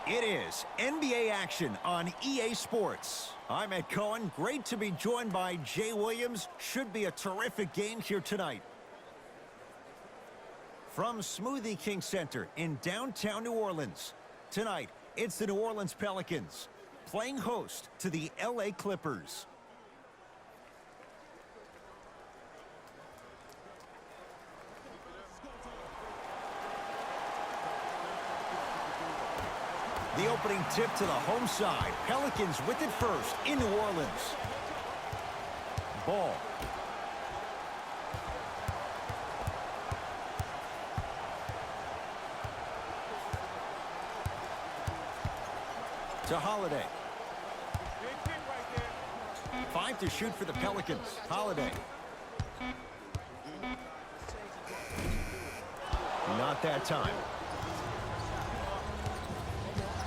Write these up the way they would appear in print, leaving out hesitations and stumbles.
It is NBA action on EA Sports. I'm Ed Cohen. Great to be joined by Jay Williams. Should be a terrific game here tonight. From Smoothie King Center in downtown New Orleans. Tonight, it's the New Orleans Pelicans playing host to the LA Clippers. The opening tip to the home side. Pelicans with it first in New Orleans. Ball. To Holiday. 5 to shoot for the Pelicans. Holiday. Not that time.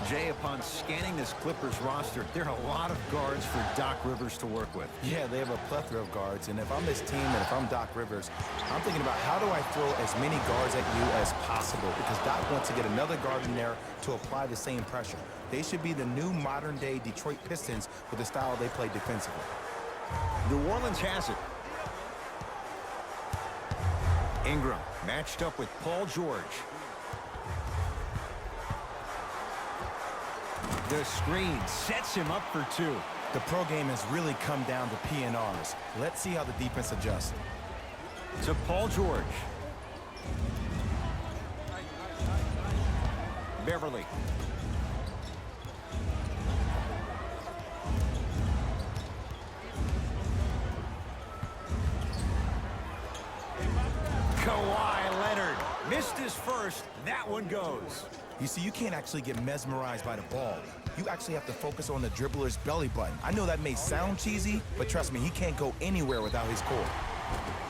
Jay, upon scanning this Clippers roster, there are a lot of guards for Doc Rivers to work with. Yeah, they have a plethora of guards, and if I'm this team and if I'm Doc Rivers, I'm thinking about how do I throw as many guards at you as possible, because Doc wants to get another guard in there to apply the same pressure. They should be the new modern-day Detroit Pistons with the style they play defensively. New Orleans has it. Ingram matched up with Paul George. The screen sets him up for two. The pro game has really come down to PNRs. Let's see how the defense adjusts. To Paul George. Beverly. Kawhi Leonard missed his first. That one goes. You see, you can't actually get mesmerized by the ball. You actually have to focus on the dribbler's belly button. I know that may sound cheesy, but trust me, he can't go anywhere without his core.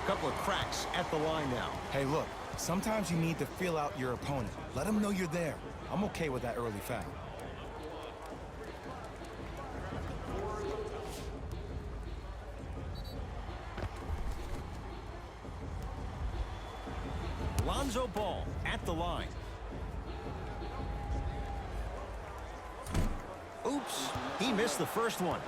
Couple of cracks at the line now. Hey, look, sometimes you need to feel out your opponent. Let him know you're there. I'm okay with that early foul. Lonzo Ball at the line. Oops, he missed the first one.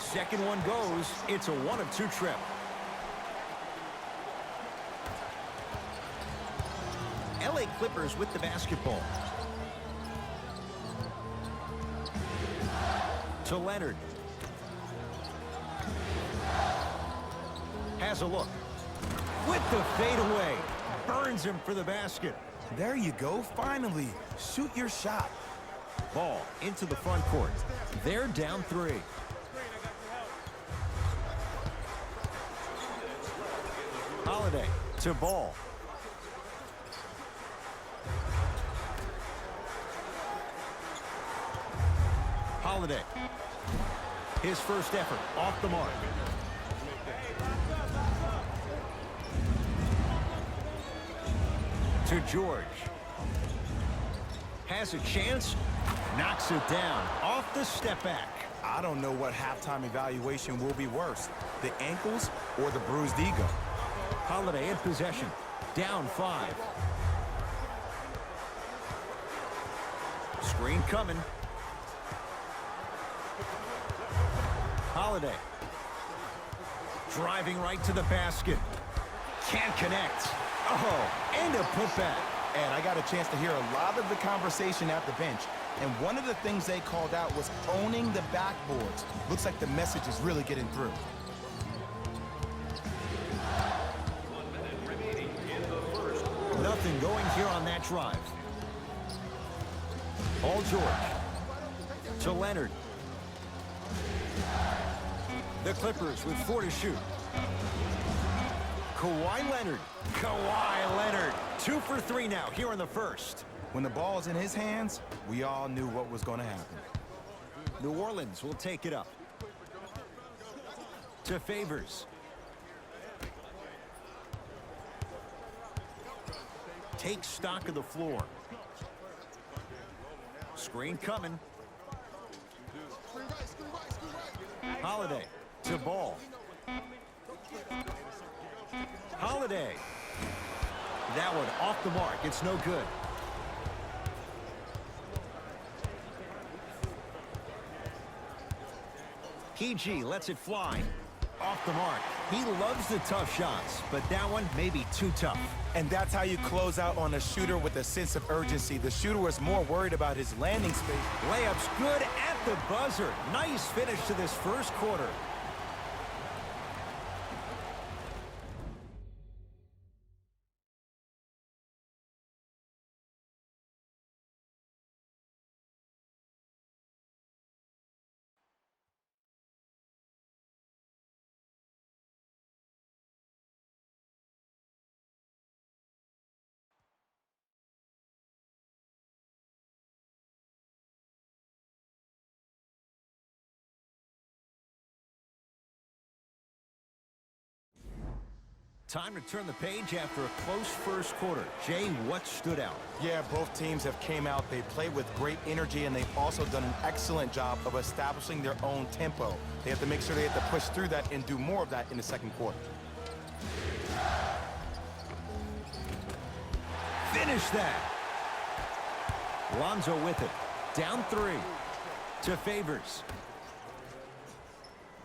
Second one goes. It's a 1-of-2 trip. LA Clippers with the basketball. To Leonard. Has a look. With the fadeaway. Burns him for the basket. There you go, finally. Shoot your shot. Ball into the front court. They're down 3. Holiday to Ball. Holiday. His first effort off the mark. To George. Has a chance. Knocks it down. Off the step back. I don't know what halftime evaluation will be worse, the ankles or the bruised ego. Holiday in possession. Down 5. Screen coming. Holiday. Driving right to the basket. Can't connect. Oh, and a putback. And I got a chance to hear a lot of the conversation at the bench. And one of the things they called out was owning the backboards. Looks like the message is really getting through. Nothing going here on that drive. Paul George. To Leonard. The Clippers with 4 to shoot. Kawhi Leonard. Kawhi Leonard. 2 for 3 now here in the first. When the ball's in his hands, we all knew what was going to happen. New Orleans will take it up. To Favors. Takes stock of the floor. Screen coming. Holiday to Ball. Holiday. That one off the mark. It's no good. PG lets it fly. Off the mark. He loves the tough shots, but that one may be too tough. And that's how you close out on a shooter with a sense of urgency. The shooter was more worried about his landing space. Layup's good at the buzzer. Nice finish to this first quarter. Time to turn the page after a close first quarter. Jay, what stood out? Yeah, both teams have came out. They played with great energy, and they've also done an excellent job of establishing their own tempo. They have to make sure they have to push through that and do more of that in the second quarter. Finish that. Lonzo with it. Down 3. To Favors.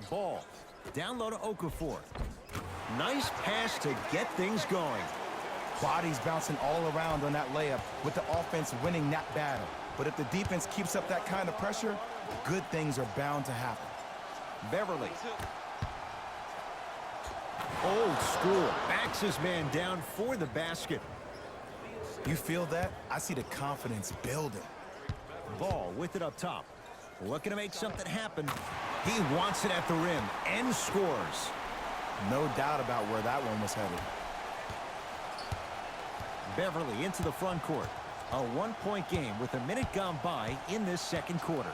Ball. Down low to Okafor. Nice pass to get things going. Bodies bouncing all around on that layup with the offense winning that battle. But if the defense keeps up that kind of pressure, good things are bound to happen. Beverly. Old school. Backs his man down for the basket. You feel that? I see the confidence building. Ball with it up top. Looking to make something happen. He wants it at the rim and scores. No doubt about where that one was headed. Beverly into the front court. A 1-point game with a minute gone by in this second quarter.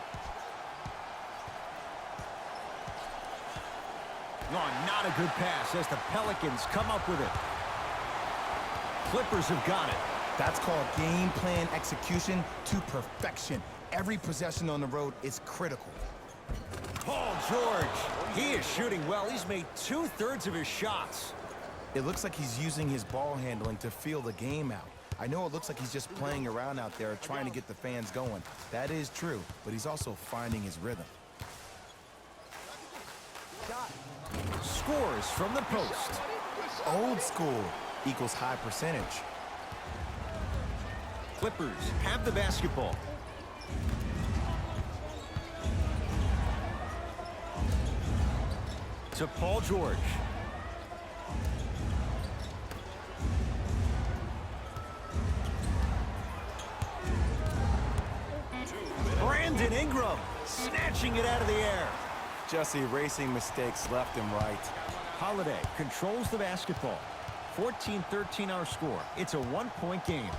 Oh, not a good pass as the Pelicans come up with it. Clippers have got it. That's called game plan execution to perfection. Every possession on the road is critical. Paul George, he is shooting well. He's made 2/3 of his shots. It looks like he's using his ball handling to feel the game out. I know it looks like he's just playing around out there trying to get the fans going. That is true, but he's also finding his rhythm. Scores from the post. Old school equals high percentage. Clippers have the basketball. To Paul George. Brandon Ingram snatching it out of the air. Just erasing mistakes left and right. Holiday controls the basketball. 14-13 our score. It's a 1-point game.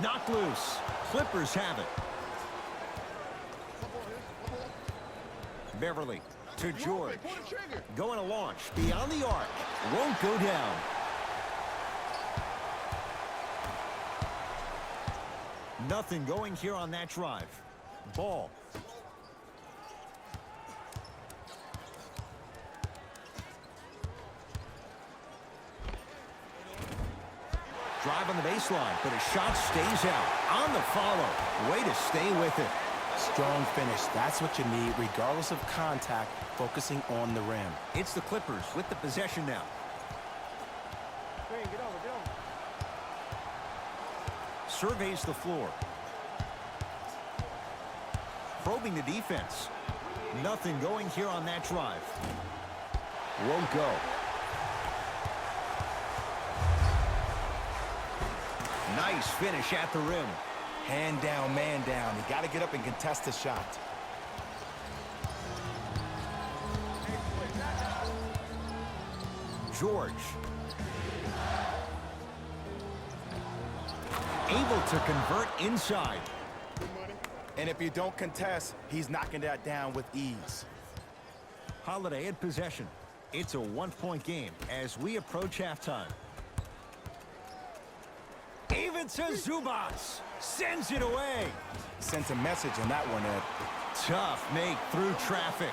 Knocked loose. Clippers have it. Beverly to George. Going to launch beyond the arc. Won't go down. Nothing going here on that drive. Ball. Drive on the baseline, but his shot stays out. On the follow. Way to stay with it. Strong finish. That's what you need, regardless of contact, focusing on the rim. It's the Clippers with the possession now. Surveys the floor. Probing the defense. Nothing going here on that drive. Won't go. Nice finish at the rim. Hand down, man down. You got to get up and contest the shot. George. Able to convert inside. And if you don't contest, he's knocking that down with ease. Holiday at possession. It's a 1-point game as we approach halftime. Even to Zubats. Sends it away. Sends a message on that one, Ed. Tough make through traffic.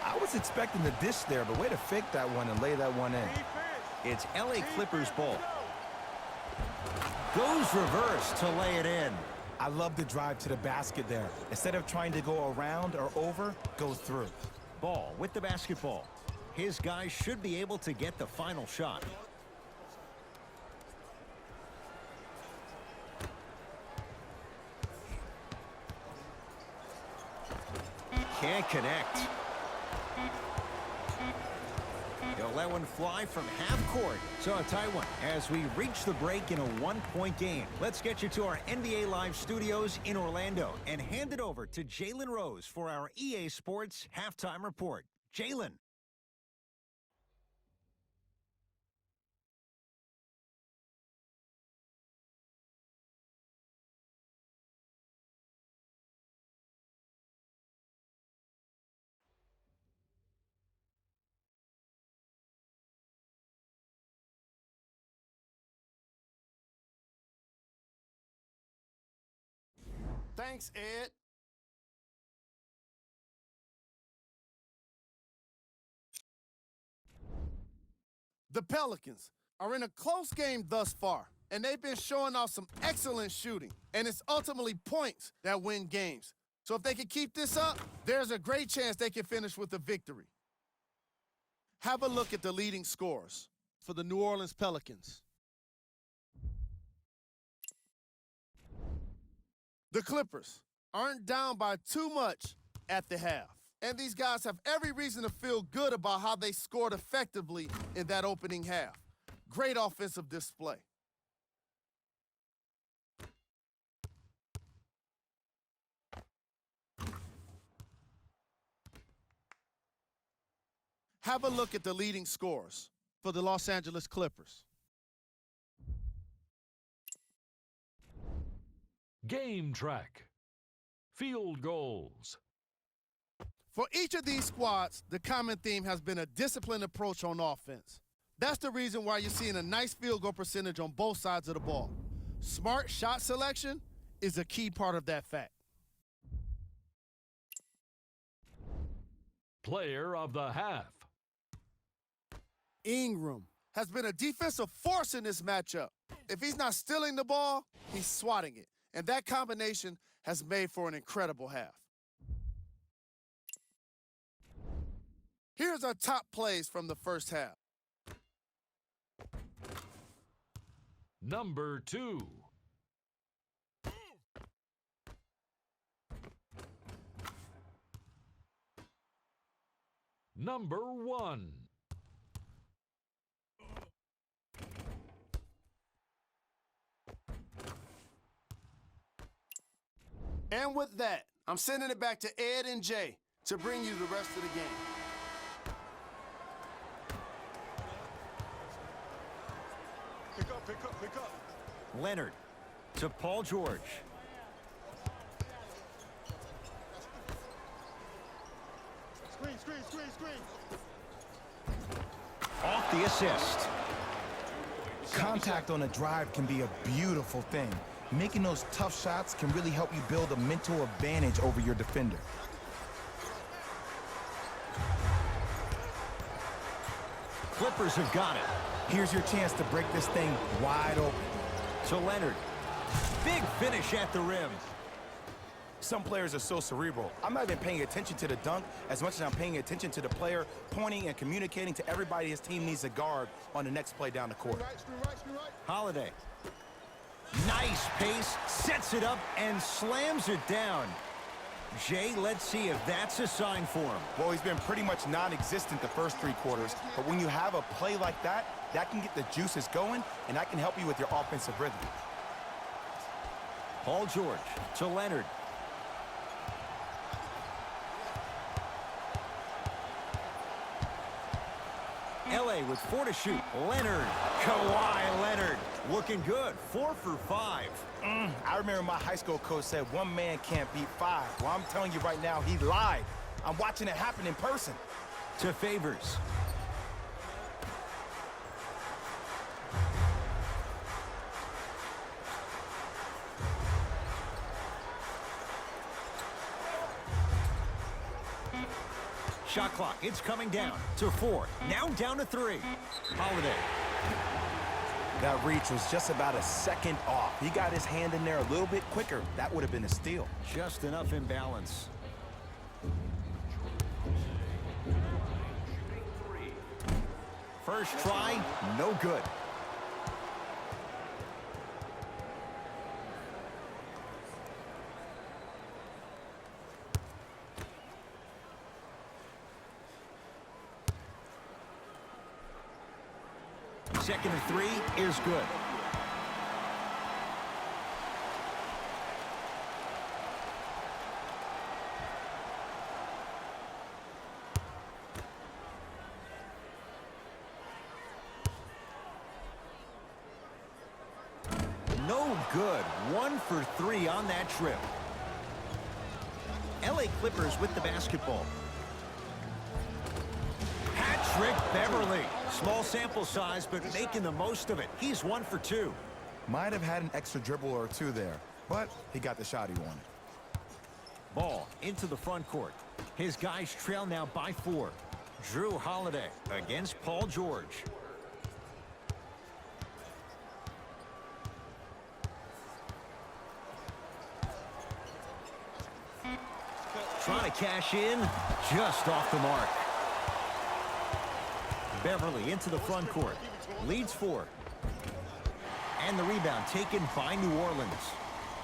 I I was expecting the dish there, but way to fake that one and lay that one in. It's LA Clippers ball. Goes reverse to lay it in. I love the drive to the basket there. Instead of trying to go around or over, go through. Ball with the basketball. His guys should be able to get the final shot. Can't connect. He'll let one fly from half court. So a tight one as we reach the break in a one-point game. Let's get you to our NBA Live studios in Orlando and hand it over to Jalen Rose for our EA Sports halftime report. Jalen. Thanks, Ed. The Pelicans are in a close game thus far, and they've been showing off some excellent shooting, and it's ultimately points that win games. So if they can keep this up, there's a great chance they can finish with a victory. Have a look at the leading scorers for the New Orleans Pelicans. The Clippers aren't down by too much at the half. And these guys have every reason to feel good about how they scored effectively in that opening half. Great offensive display. Have a look at the leading scorers for the Los Angeles Clippers. Game track. Field goals. For each of these squads, the common theme has been a disciplined approach on offense. That's the reason why you're seeing a nice field goal percentage on both sides of the ball. Smart shot selection is a key part of that fact. Player of the half. Ingram has been a defensive force in this matchup. If he's not stealing the ball, he's swatting it. And that combination has made for an incredible half. Here's our top plays from the first half. Number 2. Number 1. And with that, I'm sending it back to Ed and Jay to bring you the rest of the game. Pick up. Leonard to Paul George. Screen. Off the assist. Contact on a drive can be a beautiful thing. Making those tough shots can really help you build a mental advantage over your defender. Clippers have got it. Here's your chance to break this thing wide open. To Leonard. Big finish at the rim. Some players are so cerebral. I'm not even paying attention to the dunk as much as I'm paying attention to the player pointing and communicating to everybody his team needs a guard on the next play down the court. Screen right. Holiday. Nice pace, sets it up, and slams it down. Jay, let's see if that's a sign for him. Well, he's been pretty much non-existent the first 3 quarters, but when you have a play like that, that can get the juices going, and that can help you with your offensive rhythm. Paul George to Leonard. LA with 4 to shoot. Leonard. Kawhi Leonard. Looking good. 4 for 5. I remember my high school coach said 1 man can't beat 5. Well, I'm telling you right now, he lied. I'm watching it happen in person. To Favors. shot clock. It's coming down to 4. Now down to 3. Holiday. That reach was just about a second off. He got his hand in there a little bit quicker. That would have been a steal. Just enough imbalance. First try, no good. Second and 3 is good. No good. 1 for 3 on that trip. LA Clippers with the basketball. Patrick Beverly. Small sample size, but making the most of it. He's 1 for 2. Might have had an extra dribble or two there, but he got the shot he wanted. Ball into the front court. His guys trail now by 4. Drew Holiday against Paul George. Trying to cash in, just off the mark. Beverly into the front court. Leads 4. And the rebound taken by New Orleans.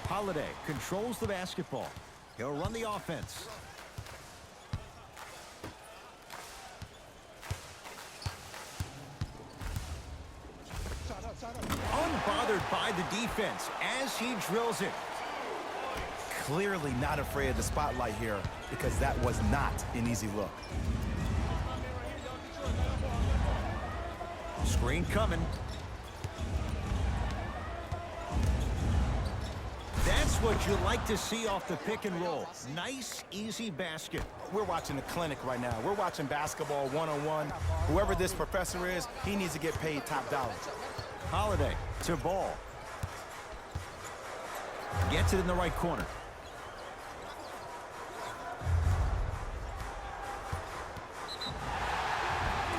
Holiday controls the basketball. He'll run the offense. Unbothered by the defense as he drills it. Clearly not afraid of the spotlight here because that was not an easy look. Screen coming. That's what you like to see off the pick and roll. Nice, easy basket. We're watching a clinic right now. We're watching basketball one-on-one. Whoever this professor is, he needs to get paid top dollar. Holiday to Ball. Gets it in the right corner.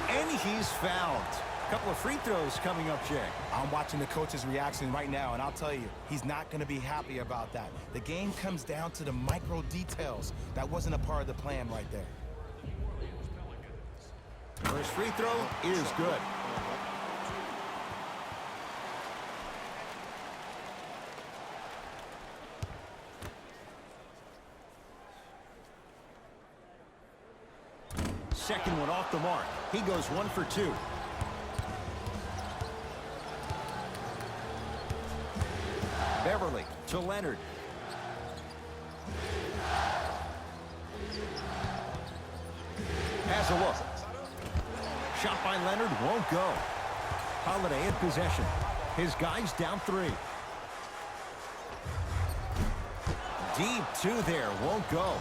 And he's fouled. A couple of free throws coming up, Jay. I'm watching the coach's reaction right now, and I'll tell you, he's not going to be happy about that. The game comes down to the micro details. That wasn't a part of the plan right there. First free throw is good. Second one off the mark. He goes 1 for 2. Beverly to Leonard. Has a look. Shot by Leonard won't go. Holiday in possession. His guys down 3. Deep 2 there, won't go.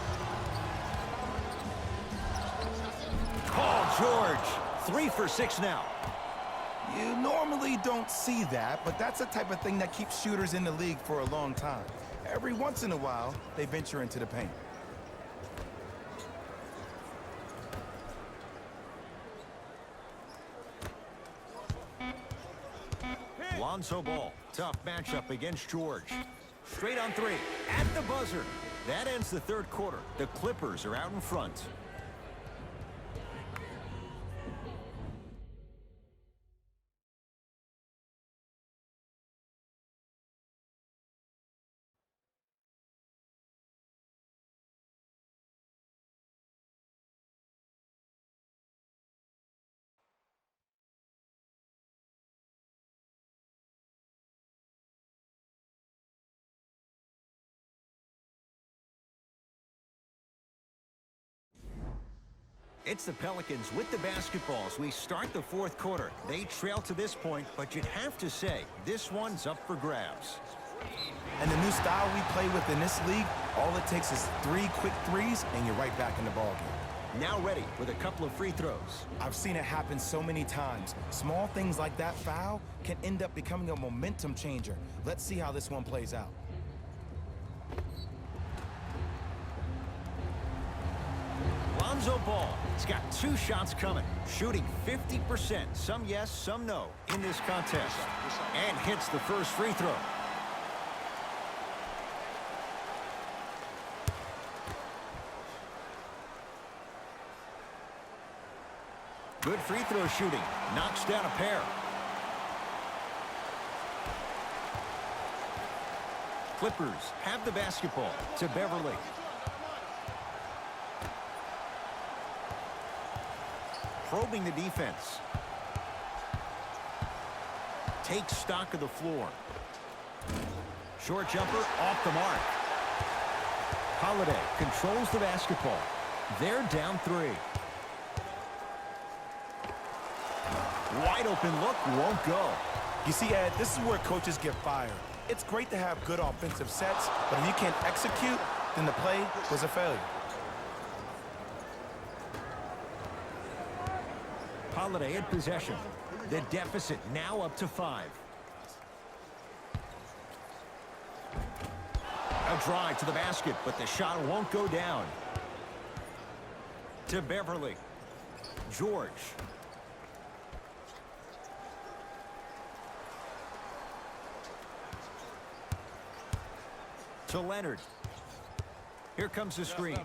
Paul George, 3 for 6 now. You normally don't see that, but that's the type of thing that keeps shooters in the league for a long time. Every once in a while, they venture into the paint. Lonzo Ball, tough matchup against George. Straight on 3, at the buzzer. That ends the third quarter. The Clippers are out in front. It's the Pelicans with the basketball as we start the fourth quarter. They trail to this point, but you'd have to say this one's up for grabs. And the new style we play with in this league, all it takes is 3 quick threes, and you're right back in the ballgame. Now ready with a couple of free throws. I've seen it happen so many times. Small things like that foul can end up becoming a momentum changer. Let's see how this one plays out. Lonzo Ball. He's got 2 shots coming, shooting 50%. Some yes, some no in this contest. And hits the first free throw. Good free throw shooting. Knocks down a pair. Clippers have the basketball to Beverly. Probing the defense. Takes stock of the floor. Short jumper off the mark. Holiday controls the basketball. They're down 3. Wide open look, won't go. You see, Ed, this is where coaches get fired. It's great to have good offensive sets, but if you can't execute, then the play was a failure. Holiday in possession. The deficit now up to 5. A drive to the basket, but the shot won't go down. To Beverly. George. To Leonard. Here comes the screen.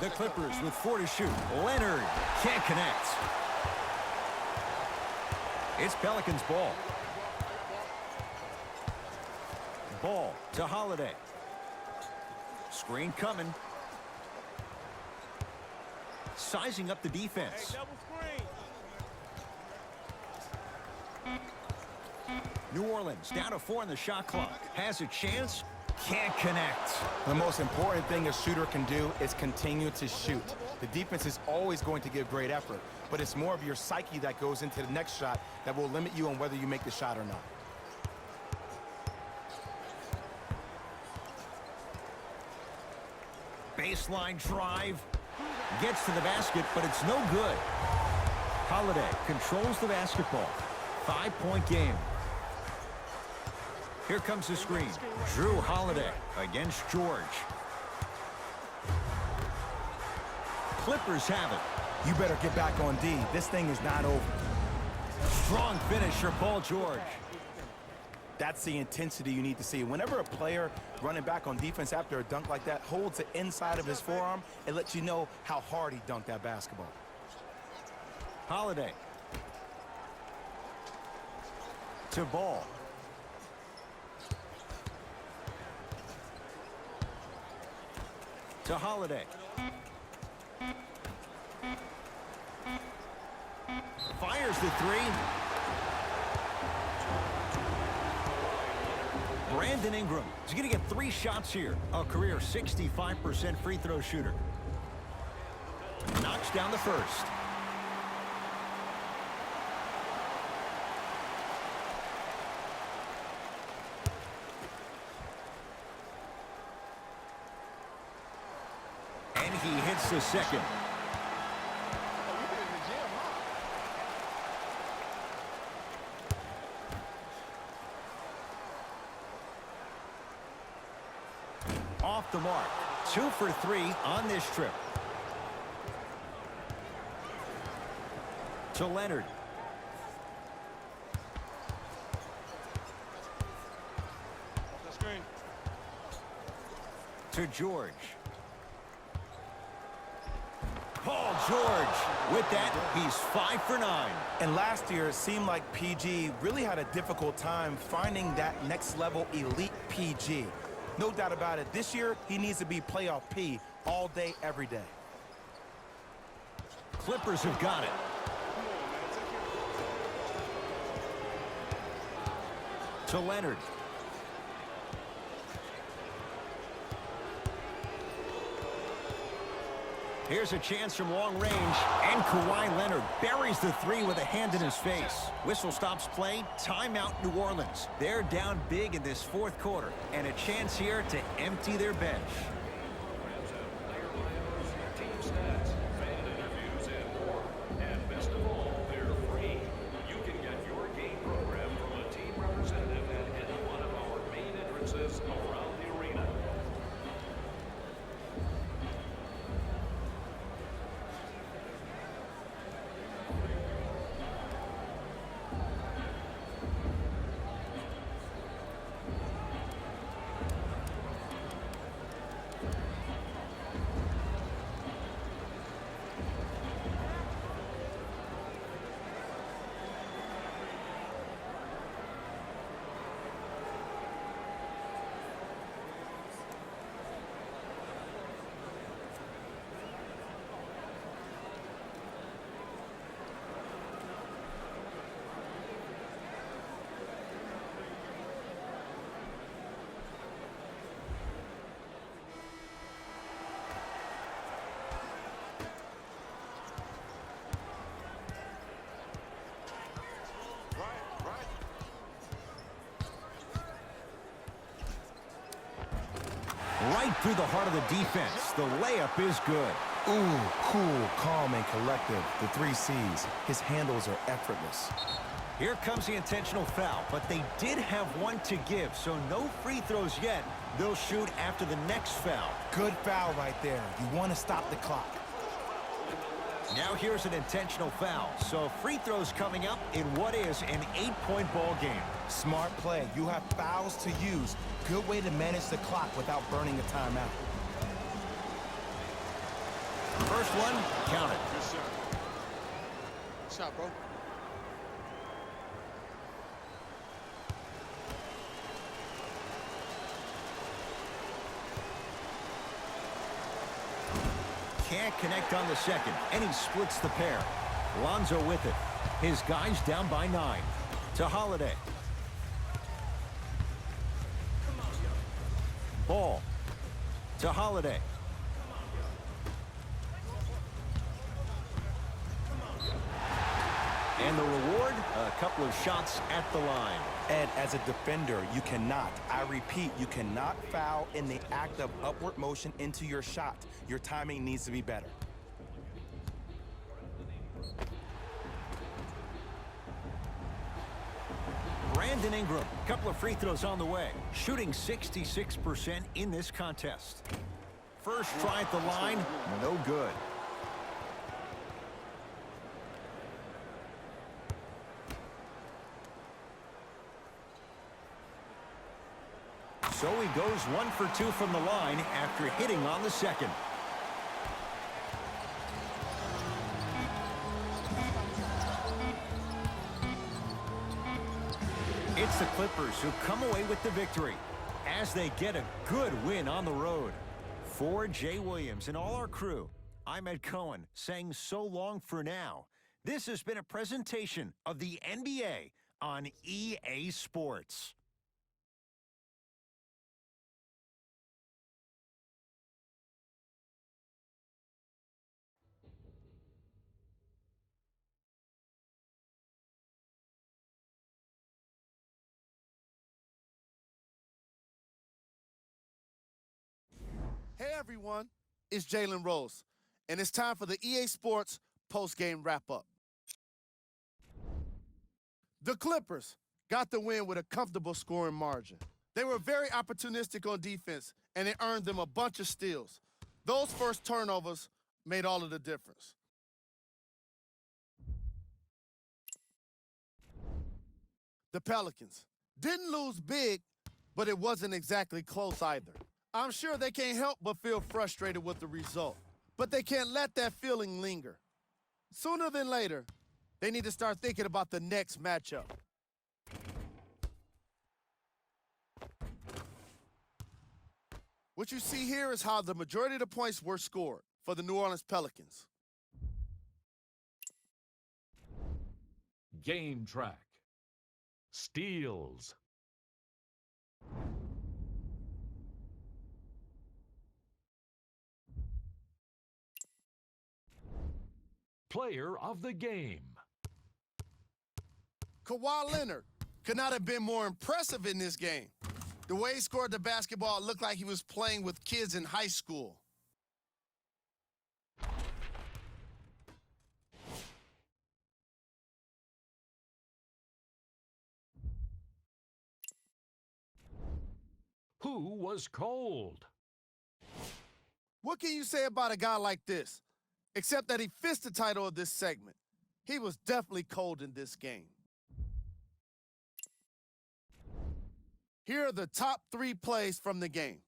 The Clippers with 4 to shoot. Leonard can't connect. It's Pelicans ball. Ball to Holiday. Screen coming. Sizing up the defense. New Orleans down to 4 in the shot clock. Has a chance. Can't connect. The most important thing a shooter can do is continue to shoot. The defense is always going to give great effort, but it's more of your psyche that goes into the next shot that will limit you on whether you make the shot or not. Baseline drive. Gets to the basket, but it's no good. Holiday controls the basketball. 5-point game. Here comes the screen. Drew Holiday against George. Clippers have it. You better get back on D. This thing is not over. Strong finisher, Paul George. That's the intensity you need to see. Whenever a player running back on defense after a dunk like that holds the inside of his forearm, it lets you know how hard he dunked that basketball. Holiday. To Ball. To Holiday. Fires the 3. Brandon Ingram is going to get 3 shots here. A career 65% free throw shooter. Knocks down the first. And he hits the second. Off the mark. 2 for 3 on this trip. To Leonard. To George. Paul George. With that, he's 5 for 9. And last year, it seemed like PG really had a difficult time finding that next level elite PG. No doubt about it. This year, he needs to be playoff P all day, every day. Clippers have got it. To Leonard. Here's a chance from long range, and Kawhi Leonard buries the 3 with a hand in his face. Whistle stops play, timeout New Orleans. They're down big in this 4th quarter, and a chance here to empty their bench. through the heart of the defense. The layup is good. Ooh, cool, calm, and collective. The 3 C's. His handles are effortless. Here comes the intentional foul, but they did have one to give, so no free throws yet. They'll shoot after the next foul. Good foul right there. You want to stop the clock. Now here's an intentional foul, so free throws coming up in what is an 8-point ball game. Smart play. You have fouls to use. Good way to manage the clock without burning a timeout. First one, count it. Yes, sir. Shot, bro. Can't connect on the second, and he splits the pair. Lonzo with it. His guys down by 9. To Holiday. Ball. To Holiday. And the reward, a couple of shots at the line. Ed, as a defender, you cannot, I repeat, you cannot foul in the act of upward motion into your shot. Your timing needs to be better. Brandon Ingram, couple of free throws on the way. Shooting 66% in this contest. First try at the line, no good. So he goes 1 for 2 from the line after hitting on the second. It's the Clippers who come away with the victory as they get a good win on the road. For Jay Williams and all our crew, I'm Ed Cohen saying so long for now. This has been a presentation of the NBA on EA Sports. Hey everyone, it's Jalen Rose, and it's time for the EA Sports post-game wrap-up. The Clippers got the win with a comfortable scoring margin. They were very opportunistic on defense, and it earned them a bunch of steals. Those first turnovers made all of the difference. The Pelicans didn't lose big, but it wasn't exactly close either. I'm sure they can't help but feel frustrated with the result, but they can't let that feeling linger. Sooner than later, they need to start thinking about the next matchup. What you see here is how the majority of the points were scored for the New Orleans Pelicans. Game track. Steals. Player of the game. Kawhi Leonard could not have been more impressive in this game. The way he scored the basketball looked like he was playing with kids in high school. Who was cold? What can you say about a guy like this? Except that he fits the title of this segment. He was definitely cold in this game. Here are the top 3 plays from the game.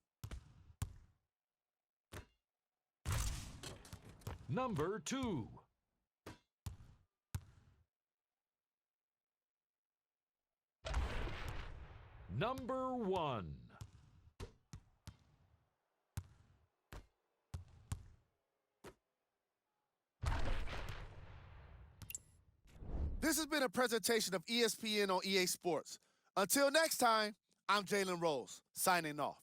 Number 2. Number 1. This has been a presentation of ESPN on EA Sports. Until next time, I'm Jalen Rose, signing off.